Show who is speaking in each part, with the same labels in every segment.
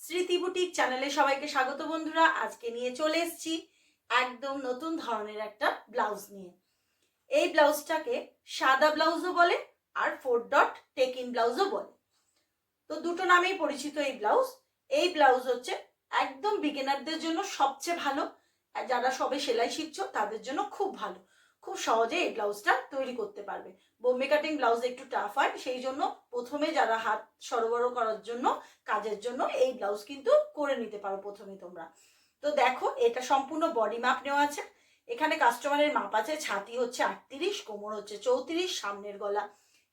Speaker 1: স্মৃতি বুটিক চ্যানেলে সবাইকে স্বাগত বন্ধুরা। আজকে নিয়ে চলে এসেছি একদম নতুন ধরনের একটা ব্লাউজ নিয়ে। এই ব্লাউজটাকে সাদা ব্লাউজও বলে আর 4 ডট টেক ইন ব্লাউজও বলে। তো দুটো নামেই পরিচিত এই ব্লাউজ। এই ব্লাউজ হচ্ছে একদম বিগিনারদের জন্য সবচেয়ে ভালো। যারা সবে সেলাই শিখছো তাদের জন্য খুব ভালো, খুব সহজে এই ব্লাউজটা তৈরি করতে পারবে। বোম্বে কাটিং ব্লাউজ একটু টাফ হয়, সেই জন্য প্রথমে যারা হাত সরবরাহ করার জন্য কাজের জন্য এই ব্লাউজ কিন্তু করে নিতে পারো প্রথমে তোমরা। তো দেখো, এটা সম্পূর্ণ বডি মাপ নেওয়া আছে। এখানে কাস্টমারের মাপ আছে, ছাতি হচ্ছে 38, কোমর হচ্ছে 34, সামনের গলা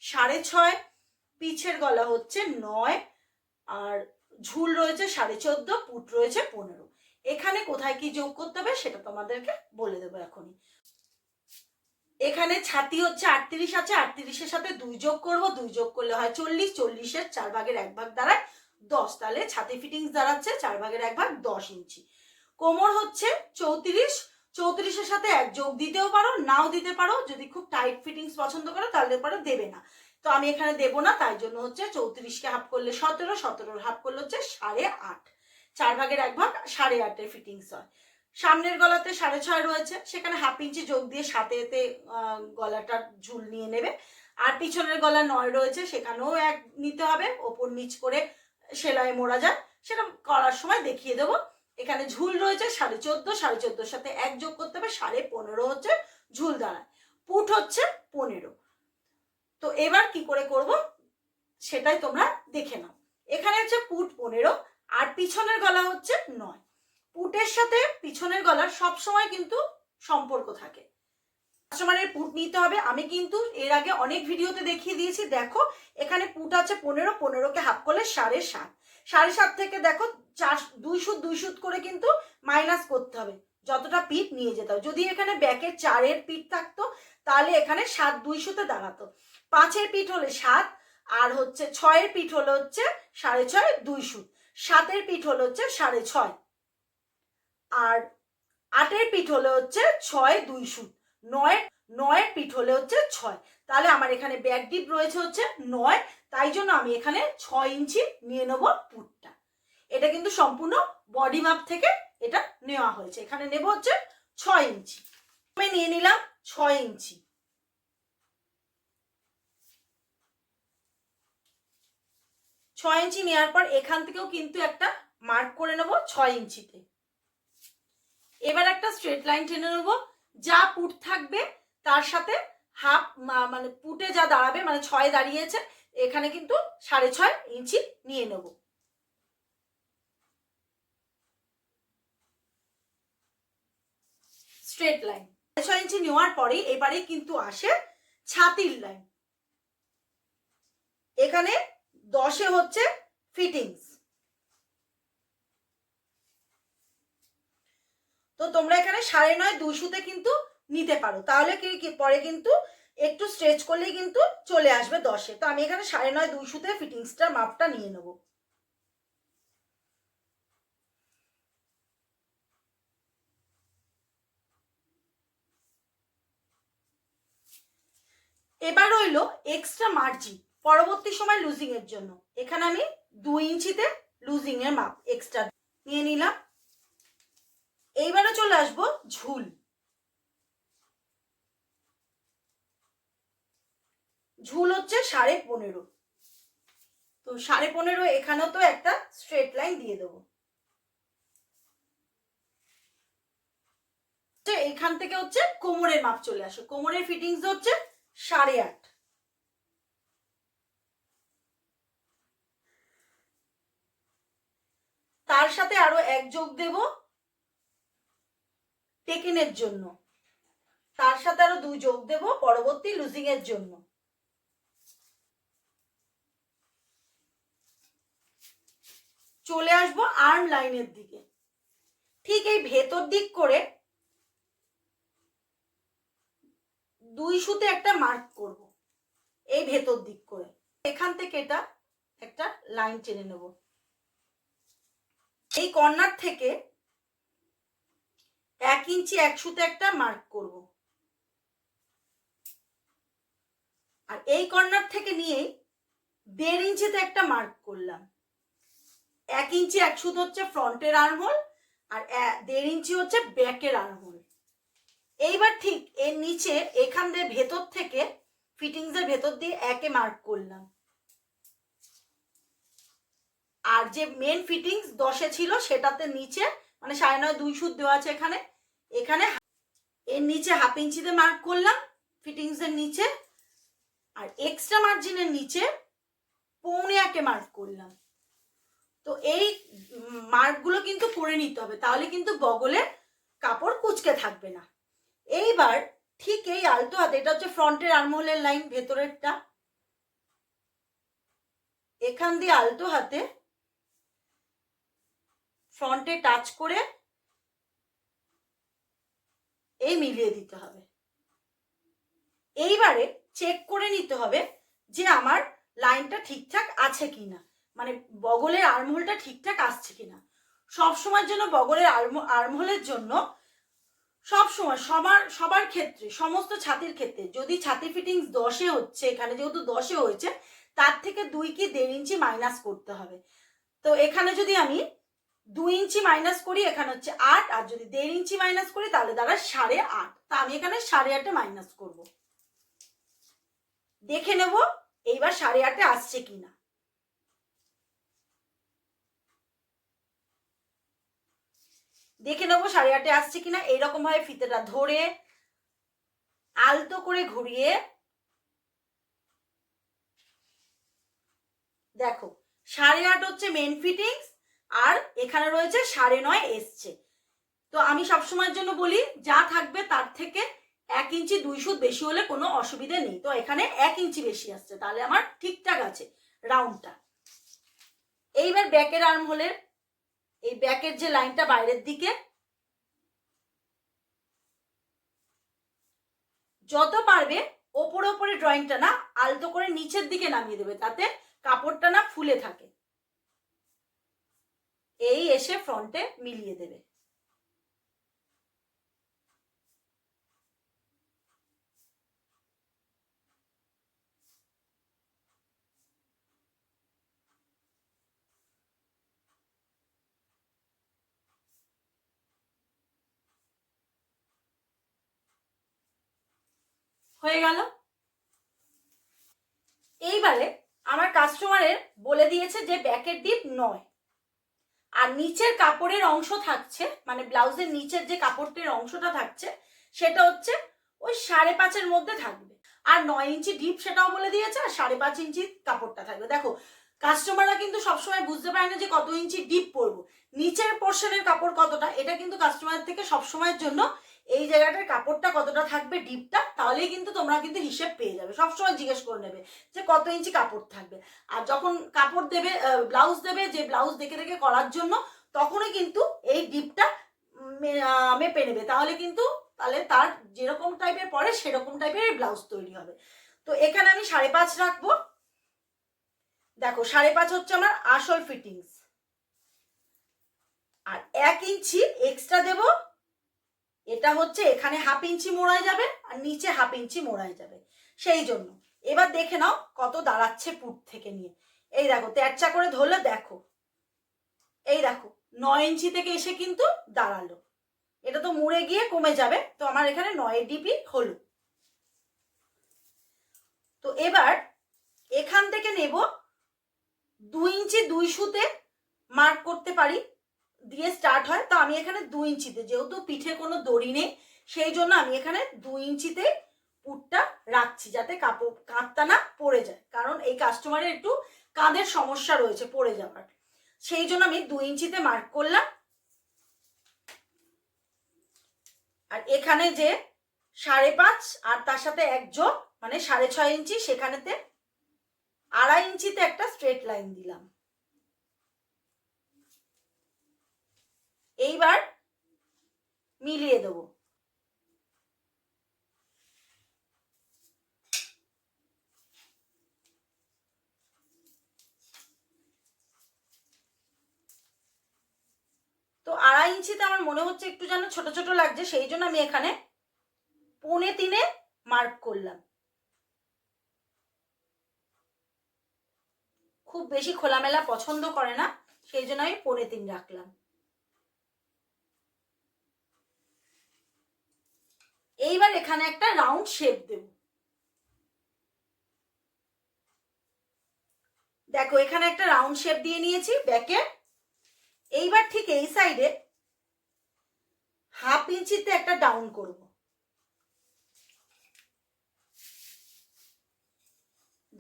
Speaker 1: 6.5, পিছের গলা হচ্ছে 9, আর ঝুল রয়েছে 14.5, পুট রয়েছে 15। এখানে কোথায় কি যোগ করতে হবে সেটা তোমাদেরকে বলে দেবো এখনই। এখানে ছাতি হচ্ছে 38 আছে, 38-এর সাথে 2 যোগ করব, 2 যোগ করলে হয় 40, 40-এর 4 ভাগের 1 ভাগ দাঁড়ায় 10, তাহলে ছাতি ফিটিংস দাঁড়াচ্ছে 4 ভাগের 1 ভাগ 10 ইঞ্চি। কোমর হচ্ছে 34, 34-এর সাথে 1 যোগ দিতেও পারো, নাও দিতে পারো। যদি খুব টাইট ফিটিংস পছন্দ করো তাহলে পরে দেবে না, তো আমি এখানে দেবো না, তাই জন্য হচ্ছে 34-কে হাফ করলে 17, 17-র হাফ করলে হচ্ছে 8.5, 4 ভাগের 1 ভাগ 8.5-এর ফিটিংস হয়। সামনের গলাতে 6.5 রয়েছে, সেখানে হাফ ইঞ্চি যোগ দিয়ে 7-এতে গলাটার ঝুল নিয়ে নেবে। আর পিছনের গলা 9 রয়েছে, সেখানেও 1 নিতে হবে, ওপর নিচ করে সেলাই মোড়া যায়, সেটা করার সময় দেখিয়ে দেবো। এখানে ঝুল রয়েছে 14.5, 14.5-এর সাথে 1 যোগ করতে হবে, 15.5 হচ্ছে ঝুল দাঁড়ায়, পুট হচ্ছে 15। তো এবার কি করে করব সেটাই তোমরা দেখে নাও। এখানে হচ্ছে পুট 15 আর পিছনের গলা হচ্ছে 9। পুটের সাথে পিছনের গলার সবসময় কিন্তু সম্পর্ক থাকে। কাস্টমারের পুট নিতে হবে। আমি কিন্তু এর আগে অনেক ভিডিওতে দেখিয়ে দিয়েছি। দেখো, এখানে পুট আছে 15, 15-কে হাফ করলে 7.5, 7.5 থেকে দেখো 2 সুত 2 সুত করে কিন্তু মাইনাস করতে হবে, যতটা পিঠ নিয়ে যেতে হবে। যদি এখানে ব্যাকের 4-এর পিঠ থাকতো তাহলে এখানে 7 2 সুতে দাঁড়াতো। 5-এর পিঠ হলে 7, আর হচ্ছে 6-এর পিঠ হলো হচ্ছে 6.5 2 সুত, 7-এর পিঠ হলো হচ্ছে 6.5, আর 8-এর পিঠ হলে হচ্ছে 6 2 সুত, 9-এর পিঠ হলে হচ্ছে 6। তাহলে আমার এখানে ব্যাক ডিপ রয়েছে হচ্ছে 9, তাই জন্য আমি এখানে 6 ইঞ্চি নিয়ে নেব পুটটা। এটা কিন্তু সম্পূর্ণ বডি মাপ থেকে এটা নেওয়া হয়েছে। এখানে নেব হচ্ছে 6 ইঞ্চি। আমি নিয়ে নিলাম 6 ইঞ্চি। 6 ইঞ্চি নেওয়ার পর এখান থেকেও কিন্তু একটা মার্ক করে নেব 6 ইঞ্চিতে। এবার একটা স্ট্রেট লাইন টেনে নেব। যা পুট থাকবে তার সাথে হাফ, মানে পুটে যা দাঁড়াবে, মানে 6 দাঁড়িয়েছে, এখানে কিন্তু 6.5 ইঞ্চি নিয়ে নেব। স্ট্রেট লাইন 6.5 ইঞ্চি নেওয়ার পরে এবারে কিন্তু আসে ছাতির লাইন। এখানে 10-এ হচ্ছে ফিটিংস। তো তোমরা এখানে 9.5 2 সুতে কিন্তু নিতে পারো, তাহলে কি পরে কিন্তু একটু স্ট্রেচ করলেই কিন্তু চলে আসবে 10-এ। তো আমি এখানে 9.5 2 সুতে ফিটিংসটা মাপটা নিয়ে নেব। এবার হইলো এক্সট্রা মার্জিন পরবর্তী সময় লুজিং এর জন্য। এখানে আমি 2 ইঞ্চিতে লুজিং এর মাপ এক্সট্রা নিয়ে নিলাম। এইবারে চলে আসবো ঝুল। ঝুল হচ্ছে 15.5, তো 15.5 এখানেও তো একটা স্ট্রেট লাইন দিয়ে দেবো। এখান থেকে হচ্ছে কোমরের মাপ চলে আসে। কোমরের ফিটিংস হচ্ছে 8.5। তার সাথে আরো 1 যোগ দেব টেকিনের জন্য, তার সাথে আরো 2 যোগ দেব পরবর্তী লুজিং এর জন্য। চলে আসবো আর্ম লাইনের দিকে। ঠিক এই ভেতর দিক করে 2 সুতে একটা মার্ক করব, এই ভেতর দিক করে। এখান থেকে এটা একটা লাইন টেনে নেব। এই কর্নার থেকে 1 ইঞ্চি 1 সুতে একটা মার্ক করব, আর এই কর্নার থেকে নিয়ে 1.5 ইঞ্চিতে একটা মার্ক করলাম। 1 ইঞ্চি 1 সুত হচ্ছে ফ্রন্টের আর্মহোল, আর 1.5 ইঞ্চি হচ্ছে ব্যাকের আর্মহোল। এইবার ঠিক এর নিচে এখান দিয়ে ভেতর থেকে ফিটিংসের ভেতর দিয়ে একে মার্ক করলাম। আর যে মেন ফিটিংস 10-এ ছিল সেটাতে নিচে মানে 9.5 2 সুত দেওয়া আছে এখানে, এখানে এর নিচে 1/2 ইঞ্চিতে মার্ক করলাম ফিটিংসের নিচে, আর এক্সট্রা মার্জিনের নিচে 1.25 মার্ক করলাম। তো এই মার্কগুলো কিন্তু করে নিতে হবে, তাহলে কিন্তু বগলে কাপড় কুঁচকে থাকবে না। এইবার ঠিক এই আলতো হাতে, এটা হচ্ছে ফ্রন্টের আর্মহোলের লাইন ভেতরেরটা, এখান দিয়ে আলতো হাতে ফ্রন্টে টাচ করে এই মিলিয়ে দিতে হবে। এইবারে চেক করে নিতে হবে যে আমার লাইনটা ঠিকঠাক আছে কিনা, মানে বগলের আর্মহোলটা ঠিকঠাক আসছে কিনা। সব সময়ের জন্য বগলের আর্মহোলের জন্য সব সময় সবার ক্ষেত্রে, সমস্ত ছাতির ক্ষেত্রে যদি ছাতি ফিটিংস 10-এ হচ্ছে, এখানে যেহেতু 10-এ হয়েছে, তার থেকে 2 কি 1.5 ইঞ্চি মাইনাস করতে হবে। তো এখানে যদি আমি 2 ইঞ্চি মাইনাস করি, এখানে হচ্ছে 8, আর যদি 1.5 ইঞ্চি মাইনাস করি তাহলে দাঁড়ায় 8.5। তা আমি এখানে 8.5-এ মাইনাস করব, দেখে নেব এইবার 8.5-এ আসছে কিনা। দেখে নেবো 8.5-এ আসছে কিনা। এইরকম ভাবে ফিতেটা ধরে আলতো করে ঘুরিয়ে দেখো 8.5 হচ্ছে মেন ফিটিংস, আর এখানে রয়েছে 9.5 এসছে। তো আমি সবসময়ের জন্য বলি যা থাকবে তার থেকে 1 ইঞ্চি 2 সুত বেশি হলে কোনো অসুবিধা নেই। তো এখানে 1 ইঞ্চি বেশি আসছে, তাহলে আমার ঠিকঠাক আছে রাউন্ডটা। এইবার ব্যাকের আর্মহোলের এই ব্যাকের যে লাইনটা বাইরের দিকে, যত পারবে ওপরে ওপরে ড্রয়িংটা না আলতো করে নিচের দিকে নামিয়ে দেবে, তাতে কাপড়টা না ফুলে থাকে। এই এসে ফ্রন্টে মিলিয়ে দেবে। হয়ে গেল। এইবারে আমার কাস্টমারের বলে দিয়েছে যে ব্যাকের ডিপ 9, আর নিচের কাপড়ের অংশ থাকছে, মানে ব্লাউজের নিচের যে কাপড়টির অংশটা থাকছে সেটা হচ্ছে ওই 5.5-এর মধ্যে থাকবে। আর 9 ইঞ্চি ডিপ সেটাও বলে দিয়েছে, আর 5.5 ইঞ্চি কাপড়টা থাকবে। দেখো কাস্টমাররা কিন্তু সবসময় বুঝতে পারে না যে কত ইঞ্চি ডিপ পরবো, নিচের পোর্শনের কাপড় কতটা, এটা কিন্তু কাস্টমার থেকে সবসময়ের জন্য এই জায়গাটার কাপড়টা কতটা থাকবে ডিপটা, তাহলেই কিন্তু তোমরা কিন্তু হিসেব পেয়ে যাবে। সবসময় জিজ্ঞেস করে নেবে যে কত ইঞ্চি কাপড় থাকবে। আর যখন কাপড় দেবে, ব্লাউজ দেবে, যে ব্লাউজ দেখে দেখে করার জন্য, তখনই কিন্তু এই ডিপটা মেপে নেবে, তাহলে কিন্তু তাহলে তার যেরকম টাইপের পরে সেরকম টাইপের ব্লাউজ তৈরি হবে। তো এখানে আমি 5.5 রাখবো। দেখো 5.5 হচ্ছে আমার আসল ফিটিংস, আর 1 ইঞ্চি এক্সট্রা দেব, এটা হচ্ছে এখানে 1/2 ইঞ্চি মোড়ায় যাবে আর নিচে 1/2 ইঞ্চি মোড়ায় যাবে, সেই জন্য। এবার দেখে নাও কত দাঁড়াচ্ছে পুট থেকে নিয়ে। এই দেখো তেরচা করে ধরলে দেখো, এই দেখো 9 ইঞ্চি থেকে এসে কিন্তু দাঁড়ালো। এটা তো মুড়ে গিয়ে কমে যাবে, তো আমার এখানে 9 ডিপি হলো। তো এবার এখান থেকে নেব 2 ইঞ্চি 2 সুতে মার্ক করতে পারি, দিয়ে স্টার্ট হয়। তো আমি এখানে 2 ইঞ্চিতে, যেহেতু পিঠে কোনো দড়ি নেই সেই জন্য আমি এখানে 2 ইঞ্চিতে পুটটা রাখছি, যাতে কাপড় কাঁধটা না পড়ে যায়, কারণ এই কাস্টমারের একটু কাঁধের সমস্যা রয়েছে পড়ে যাওয়ার, সেই জন্য আমি 2 ইঞ্চিতে মার্ক করলাম। আর এখানে যে 5.5 আর তার সাথে 1 যোগ মানে 6.5 ইঞ্চি, সেখানেতে 2.5 ইঞ্চিতে একটা স্ট্রেট লাইন দিলাম। এইবার মিলিয়ে দেবো। তো 2.5 ইঞ্চিতে আমার মনে হচ্ছে একটু যেন ছোট ছোট লাগছে, সেই জন্য আমি এখানে 2.25 মার্ক করলাম। খুব বেশি খোলামেলা পছন্দ করে না, সেই জন্য আমি 3.25 রাখলাম। এইবার এখানে একটা রাউন্ড শেপ দেব। দেখো এখানে একটা রাউন্ড শেপ দিয়ে নিয়েছি ব্যাকে। এইবার ঠিক এই সাইডে 1/2 ইঞ্চিতে একটা ডাউন করব।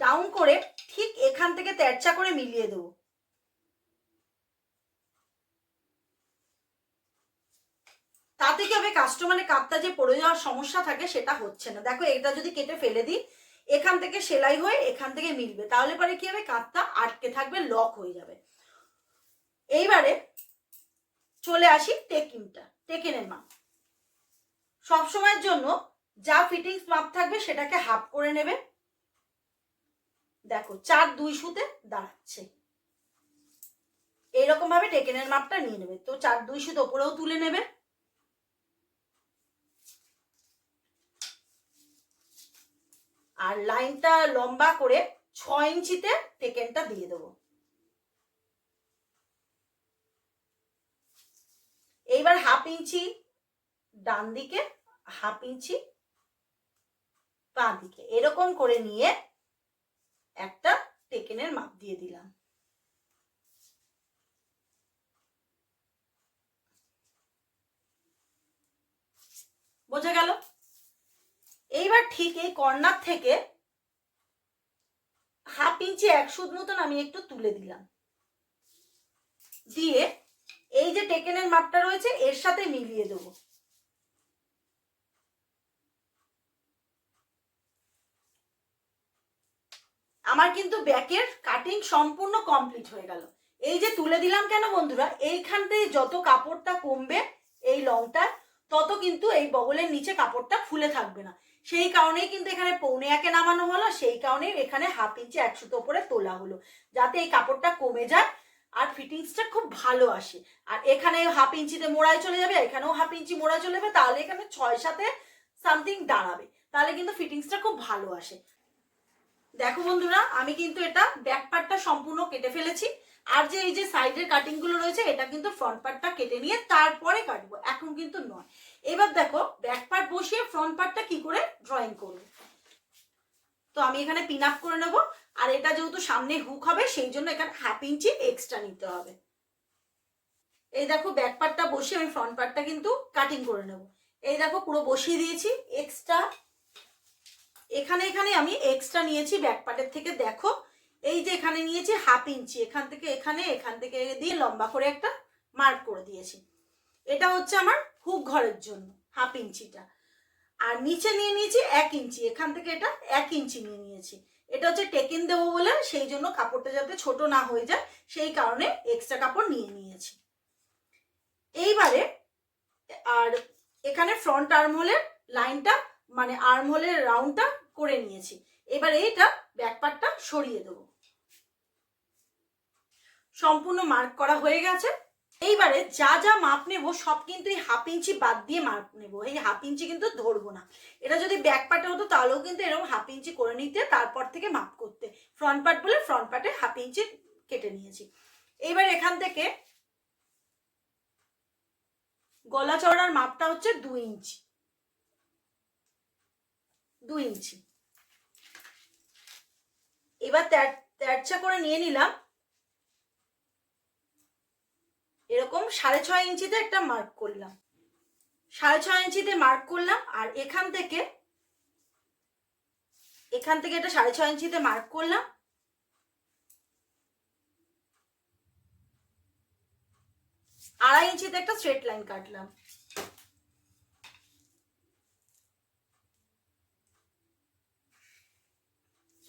Speaker 1: ডাউন করে ঠিক এখান থেকে তেরচা করে মিলিয়ে দেবো। তাতে কি হবে, কাস্টমারের কাপটা যে পড়ে যাওয়ার সমস্যা থাকে সেটা হচ্ছে না। দেখো এটা যদি কেটে ফেলে দিই, এখান থেকে সেলাই হয়ে এখান থেকে মিলবে, তাহলে পরে কি হবে, কাপটা আটকে থাকবে, লক হয়ে যাবে। এইবারে চলে আসি টেকেনের মাপ। সবসময়ের জন্য যা ফিটিংস মাপ থাকবে সেটাকে হাফ করে নেবে। দেখো 4-2 সুতে দাঁড়াচ্ছে, এইরকম ভাবে টেকেনের মাপটা নিয়ে নেবে। তো 4-2 সুত ওপরেও তুলে নেবে। আর লাইনটা লম্বা করে 6 ইঞ্চিতে টেকেনটা দিয়ে দেবো। এইবার 1/2 ইঞ্চি ডান দিকে, 1/2 ইঞ্চি বাঁ দিকে, এরকম করে নিয়ে একটা টেকেনের মাপ দিয়ে দিলাম। বোঝা গেল? এইবার ঠিক এই কর্নার থেকে 1/2 ইঞ্চি 1 সুত মতন আমি একটু তুলে দিলাম, দিয়ে এই যে টেকেনের মাপটা রয়েছে এর সাথে মিলিয়ে দেবো। আমার কিন্তু ব্যাকের কাটিং সম্পূর্ণ কমপ্লিট হয়ে গেল। এই যে তুলে দিলাম কেন বন্ধুরা, এইখান থেকে যত কাপড়টা কমবে এই লংটা, তত কিন্তু এই বগলের নিচে কাপড়টা ফুলে থাকবে না। সেই কারণেই কিন্তু এখানে 1.25 নামানো হলো, সেই কারণেই এখানে 1/2 ইঞ্চি 1 সুতো উপরে তোলা হলো, যাতে এই কাপড়টা কমে যায় আর ফিটিংসটা খুব ভালো আসে। আর এখানে 1/2 ইঞ্চিতে মোড়ায় চলে যাবে, এখানেও 1/2 ইঞ্চি মোড়া চলে যাবে, তাহলে এখানে 6-7 সামথিং দাঁড়াবে, তাহলে কিন্তু ফিটিংসটা খুব ভালো আসে। দেখো বন্ধুরা, আমি কিন্তু এটা ব্যাক পার্টটা সম্পূর্ণ কেটে ফেলেছি। আর যে এই যে সাইডের কাটিং গুলো রয়েছে এটা কিন্তু ফ্রন্ট পার্টটা কেটে নিয়ে তারপরে কাটবো, এখন কিন্তু নয়। এবার দেখো ব্যাক পার্ট বসিয়ে ফ্রন্ট পার্টটা কি করে ড্রয়িং করবো। তো আমি এখানে পিন আপ করে নেবো, আর এটা যেহেতু সামনে হুক হবে সেই জন্য এখানে 1/2 ইঞ্চি এক্সট্রা নিতে হবে। এই দেখো ব্যাক পার্টটা বসিয়ে আমি ফ্রন্ট পার্টটা কিন্তু কাটিং করে নেব। এই দেখো পুরো বসিয়ে দিয়েছি। এক্সট্রা এখানে আমি এক্সট্রা নিয়েছি ব্যাক পার্টের থেকে। দেখো এই যে এখানে নিয়েছি 1/2 ইঞ্চি, এখান থেকে দিয়ে লম্বা করে একটা মার্ক করে দিয়েছি। এটা হচ্ছে আমার হুক ঘরের জন্য 1/2 ইঞ্চিটা। আর নিচে নিয়ে নিয়েছি 1 ইঞ্চি, এখান থেকে এটা 1 ইঞ্চি নিয়ে নিয়েছি। এটা হচ্ছে টেকেন দেবো বলে, সেই জন্য কাপড়টা যাতে ছোট না হয়ে যায় সেই কারণে এক্সট্রা কাপড় নিয়ে নিয়েছি। এইবারে আর এখানে ফ্রন্ট আর্মহোলের লাইনটা মানে আর্মহোলের রাউন্ডটা করে নিয়েছি। এবার এইটা ব্যাক পার্টটা সরিয়ে দেবো। সম্পূর্ণ মার্ক করা হয়ে গেছে। এইবারে যা যা মাপ নেব সব কিন্তু এই 1/2 ইঞ্চি বাদ দিয়ে মাপ নেব, এই 1/2 ইঞ্চি কিন্তু ধরবো না। এটা যদি ব্যাক পার্টে হতো তাহলেও কিন্তু এরকম 1/2 ইঞ্চি করে নিতে, তারপর থেকে মাপ করতে। ফ্রন্ট পার্ট বলে ফ্রন্ট পার্টে 1/2 ইঞ্চি কেটে নিয়েছি। এইবার এখান থেকে গলা চওড়ার মাপটা হচ্ছে 2 ইঞ্চি। 2 ইঞ্চি। এবার তেরচা করে নিয়ে নিলাম, এরকম 6.5 ইঞ্চিতে একটা মার্ক করলাম। 6.5 ইঞ্চিতে মার্ক করলাম। আর এখান থেকে এটা 6.5 ইঞ্চিতে মার্ক করলাম। আড়াই ইঞ্চিতে একটা স্ট্রেট লাইন কাটলাম।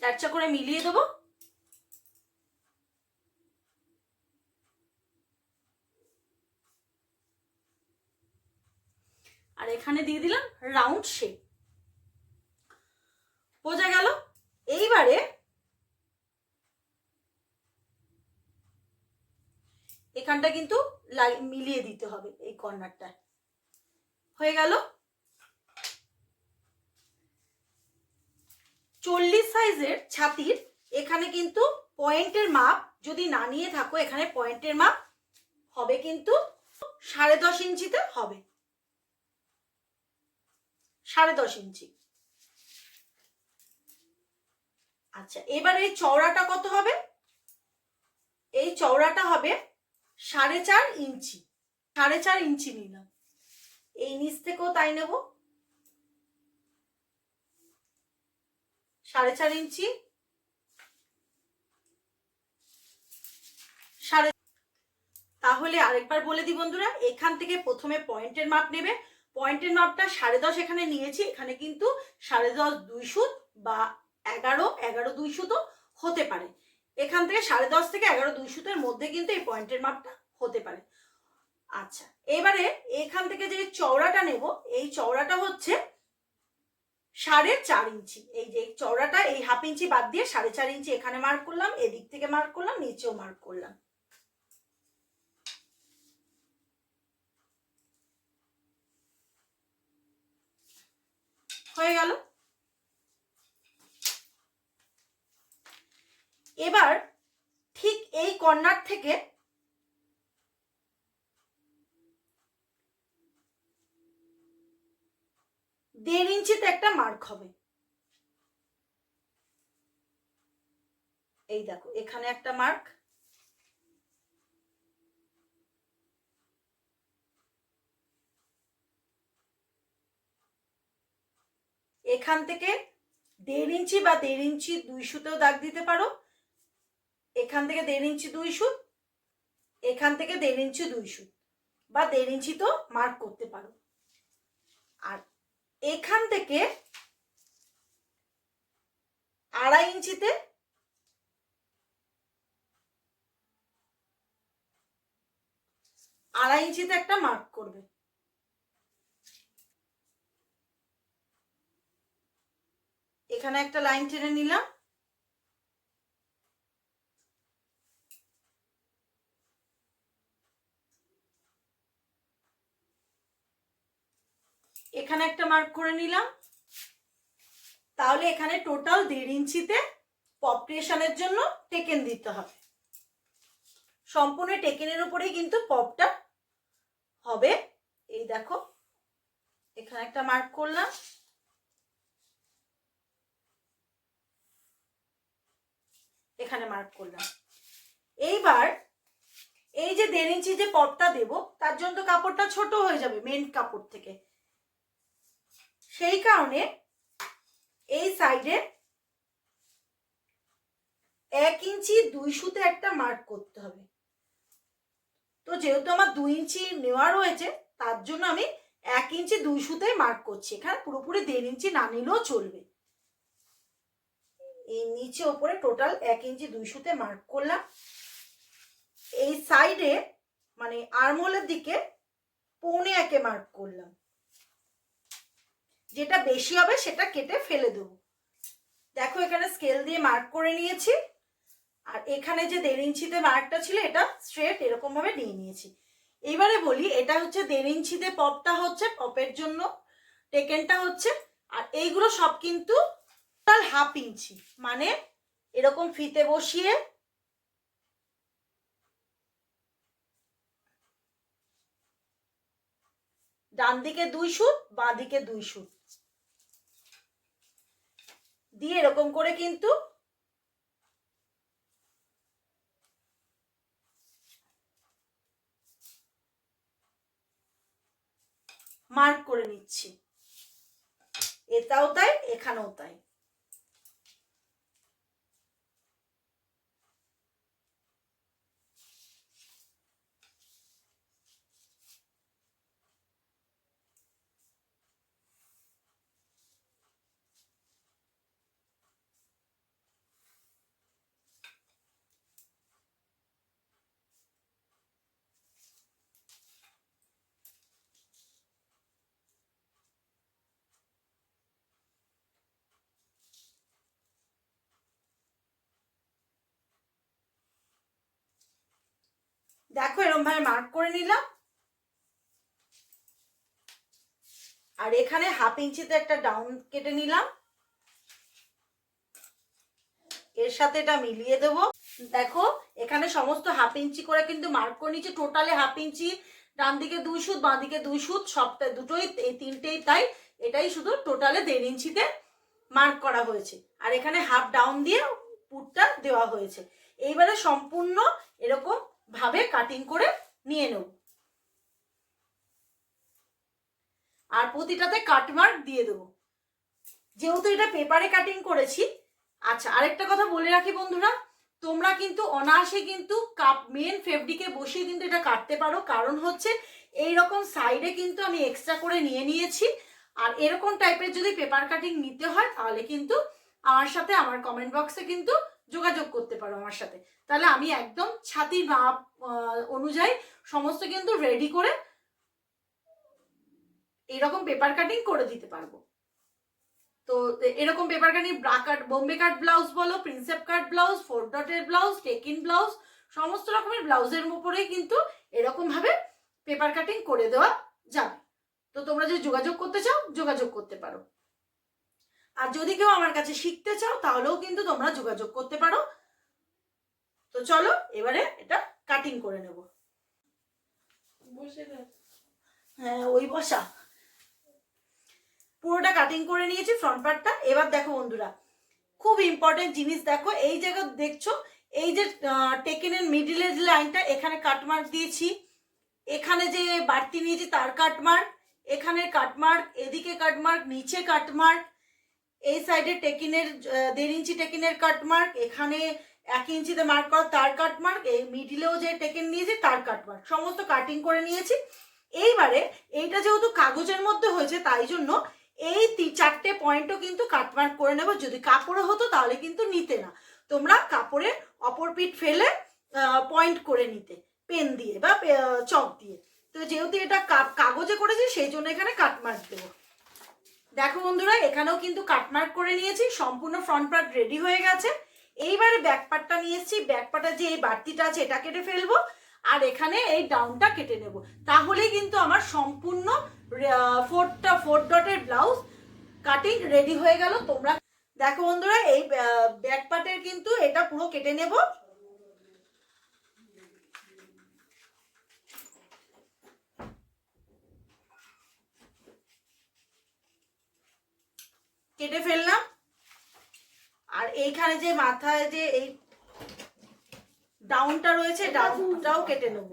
Speaker 1: তেরচা করে মিলিয়ে দেবো। আর এখানে দিয়ে দিলাম রাউন্ড শেপ। বোঝা গেল? এইবারে এখানটা কিন্তু মিলিয়ে দিতে হবে, এই কর্নারটা হয়ে গেল। 40 সাইজের ছাতির এখানে কিন্তু পয়েন্টের মাপ যদি না নিয়ে থাকো, এখানে পয়েন্টের মাপ হবে কিন্তু 10.5 ইঞ্চিতে হবে, 10.5 ইঞ্চি। আচ্ছা, এবার এই চওড়াটা কত হবে? এই চওড়াটা হবে 4.5 ইঞ্চি, 4.5 ইঞ্চি নিলাম। এই নিচ থেকেও তাই নেব, 4.5 ইঞ্চি, তাহলে আরেকবার বলে দিই বন্ধুরা, এখান থেকে প্রথমে পয়েন্টের মাপ নেবে। পয়েন্টের মাপটা 10.5 এখানে নিয়েছি, এখানে কিন্তু 10.5 2 সুত বা 11 2 সুতও হতে পারে। এখান থেকে 10.5 থেকে 11 2 সুতের মধ্যে কিন্তু এই পয়েন্টের মাপটা হতে পারে। আচ্ছা, এবারে এখান থেকে যে চওড়াটা নেব, এই চওড়াটা হচ্ছে 4.5 ইঞ্চি। এই যে চওড়াটা, এই হাফ ইঞ্চি বাদ দিয়ে 4.5 ইঞ্চি এখানে মার্ক করলাম, এদিক থেকে মার্ক করলাম, নিচেও মার্ক করলাম। হয়ে গেল। এবার ঠিক এই কর্নার থেকে দেড় ইঞ্চিতে একটা মার্ক হবে। এই দেখো, এখানে একটা মার্ক, এখান থেকে 1.5 ইঞ্চি বা 1.5 ইঞ্চি 2 সুতেও দাগ দিতে পারো। এখান থেকে 1.5 ইঞ্চি 2 সুত, এখান থেকে 1.5 ইঞ্চি 2 সুত বা 1.5 ইঞ্চি তো মার্ক করতে পারো। আর এখান থেকে 2.5 ইঞ্চিতে একটা মার্ক করবে। এখানে একটা লাইন টেনে নিলাম, এখানে একটা মার্ক করে নিলাম। তাহলে এখানে টোটাল 1.5 ইঞ্চিতে পপ ক্রিয়েশনের জন্য টেকেন দিতে হবে। সম্পূর্ণ টেকেনের উপরেই কিন্তু পপটা হবে। এই দেখো, এখানে একটা মার্ক করলাম, এখানে মার্ক করলাম। এইবার এই যে 1.5 ইঞ্চি যে পপটা দেব, তার জন্য তো কাপড়টা ছোট হয়ে যাবে মেন কাপড় থেকে। সেই কারণে এই সাইডে 1 ইঞ্চি 2 সুতে একটা মার্ক করতে হবে। তো যেহেতু আমার 2 ইঞ্চি নেওয়া রয়েছে, তার জন্য আমি 1 ইঞ্চি 2 সুতে মার্ক করছি। এখানে পুরোপুরি 1.5 ইঞ্চি না নিলেও চলবে। এই নিচে ওপরে টোটাল 1 ইঞ্চি 2 সুতে মার্ক করলাম। এই সাইডে মানে আর্মহোলের দিকে 1.25 মার্ক করলাম। যেটা বেশি হবে সেটা কেটে ফেলে দেবো। দেখো, এখানে স্কেল দিয়ে মার্ক করে নিয়েছি। আর এখানে যে 1.5 ইঞ্চিতে মার্কটা ছিল, এটা স্ট্রেট এরকম ভাবে নিয়ে নিয়েছি। এবারে বলি, এটা হচ্ছে 1.5 ইঞ্চিতে পপটা হচ্ছে, পপের জন্য টেকেনটা হচ্ছে। আর এইগুলো সব কিন্তু টোটাল হাফ ইঞ্চি, মানে এরকম ফিতে বসিয়ে ডান দিকে 2 সুত, বাঁ দিকে 2 সুত দিয়ে এরকম করে কিন্তু মার্ক করে নিচ্ছি। এটাও তাই, এখানেও তাই। দেখো, এরকম ভাবে মার্ক করে নিলাম। আর এখানে হাফ ইঞ্চিতে একটা ডাউন কেটে নিলাম। এর সাথে এটা মিলিয়ে দেবো। দেখো এখানে সমস্ত 1/2 ইঞ্চি করে কিন্তু মার্ক করে নিচ্ছি, টোটালে 1/2 ইঞ্চি, ডান দিকে 2 সুত বাঁ দিকে 2 সুত, সবটা দুটোই এই তিনটেই তাই, এটাই শুধু টোটালে 1.5 ইঞ্চিতে মার্ক করা হয়েছে। আর এখানে হাফ ডাউন দিয়ে পুটটা দেওয়া হয়েছে। এইবারে সম্পূর্ণ এরকম ভাবে কাটিং করে নিয়ে নেব, আর প্রতিটাতে কাটমার্ক দিয়ে দেবো, যেহেতু এটা পেপারে কাটিং করেছি। আচ্ছা, আরেকটা কথা বলে রাখি বন্ধুরা, তোমরা কিন্তু অনায়াসে কিন্তু মেন ফেব্রিকে বসিয়ে কিন্তু এটা কাটতে পারো, কারণ হচ্ছে এইরকম সাইডে কিন্তু আমি এক্সট্রা করে নিয়ে নিয়েছি। আর এরকম টাইপের যদি পেপার কাটিং নিতে হয় তাহলে কিন্তু আমার সাথে আমার কমেন্ট বক্সে কিন্তু যোগাযোগ করতে পারো আমার সাথে, তাহলে আমি একদম ছাতির মাপ অনুযায়ী সমস্ত কিন্তু রেডি করে এরকম পেপার কাটিং করে দিতে পারবো। তো এরকম paper cutting bra cut, Bombay cut blouse বলো, প্রিন্সেপ কাট ব্লাউজ, 4 ডটের ব্লাউজ, টেকিন ব্লাউজ, সমস্ত রকমের ব্লাউজের উপরেই কিন্তু এরকম ভাবে পেপার কাটিং করে দেওয়া যাবে। তো তোমরা যদি যোগাযোগ করতে চাও যোগাযোগ করতে পারো, আর যদি কেউ আমার কাছে শিখতে চাও তাহলেও কিন্তু তোমরা যোগাযোগ করতে পারো। তো চলো এবারে এটা কাটিং করে নেব। হ্যাঁ ওই বসা, পুরোটা কাটিং করে নিয়েছি ফ্রন্ট পার্টটা। এবার দেখো বন্ধুরা, খুব ইম্পর্টেন্ট জিনিস দেখো, এই জায়গা দেখছো এই যে টেকেনের মিডিলের যে লাইনটা, এখানে কাটমার্ক দিয়েছি, এখানে যে বাড়তি নিয়েছি তার কাটমার্ক, এখানে কাটমার্ক, এদিকে কাটমার্ক, নিচে কাটমার্ক, এই সাইডে টেকিনের 1.5 ইঞ্চি টেকিনের কাটমার্ক, এখানে 1 ইঞ্চিতে মার্ক করা তার কাটমার্ক, এই মিডিলেও যে টেকেন নিয়েছি তার কাটমার্ক, সমস্ত কাটিং করে নিয়েছি। এইবারে এইটা যেহেতু কাগজের মধ্যে হয়েছে তাই জন্য এই 4টে পয়েন্টও কিন্তু কাটমার্ক করে নেব। যদি কাপড়ে হতো তাহলে কিন্তু নিতে না, তোমরা কাপড়ে অপর পিঠ ফেলে পয়েন্ট করে নিতে পেন দিয়ে বা চক দিয়ে। তো যেহেতু এটা কাগজে করেছি সেই জন্য এখানে কাটমার্ক দেবো। দেখো বন্ধুরা, এখানেও কিন্তু কাটমার্ক করে নিয়েছি, সম্পূর্ণ ফ্রন্ট পার্ট রেডি হয়ে গেছে। এইবারে ব্যাক পার্টটা নিয়ে এসেছি, ব্যাক পার্টের যে এই বাড়তিটা আছে এটা কেটে ফেলবো, আর এখানে এই ডাউনটা কেটে নেব, তাহলেই কিন্তু আমার সম্পূর্ণ 4 ডটের ব্লাউজ কাটিং রেডি হয়ে গেল। তোমরা দেখো বন্ধুরা, এই ব্যাক পার্টের কিন্তু এটা পুরো কেটে নেব। কেটে ফেললাম, আর এইখানে যে মাথায় যে এই ডাউনটা রয়েছে ডাউনটাও কেটে নেব,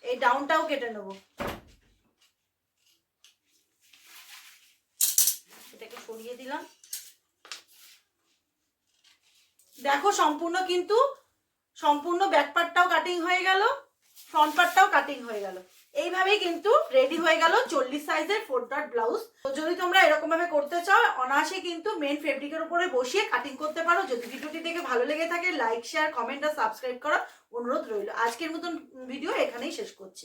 Speaker 1: এই ডাউনটাও কেটে নেব। এটাকে সরিয়ে দিলাম। দেখো সম্পূর্ণ ব্যাক পার্টটাও কাটিং হয়ে গেল, ফ্রন্ট পার্টটাও কাটিং হয়ে গেল। এইভাবেই কিন্তু রেডি হয়ে গেল 40 সাইজের 4 ডট ব্লাউজ। তো যদি তোমরা এরকম ভাবে করতে চাও অনায়াসে কিন্তু মেন ফেব্রিকের উপরে বসিয়ে কাটিং করতে পারো। যদি ভিডিওটি দেখে ভালো লেগে থাকে লাইক শেয়ার কমেন্ট আর সাবস্ক্রাইব করার অনুরোধ রইল। আজকের মতন ভিডিও এখানেই শেষ করছি।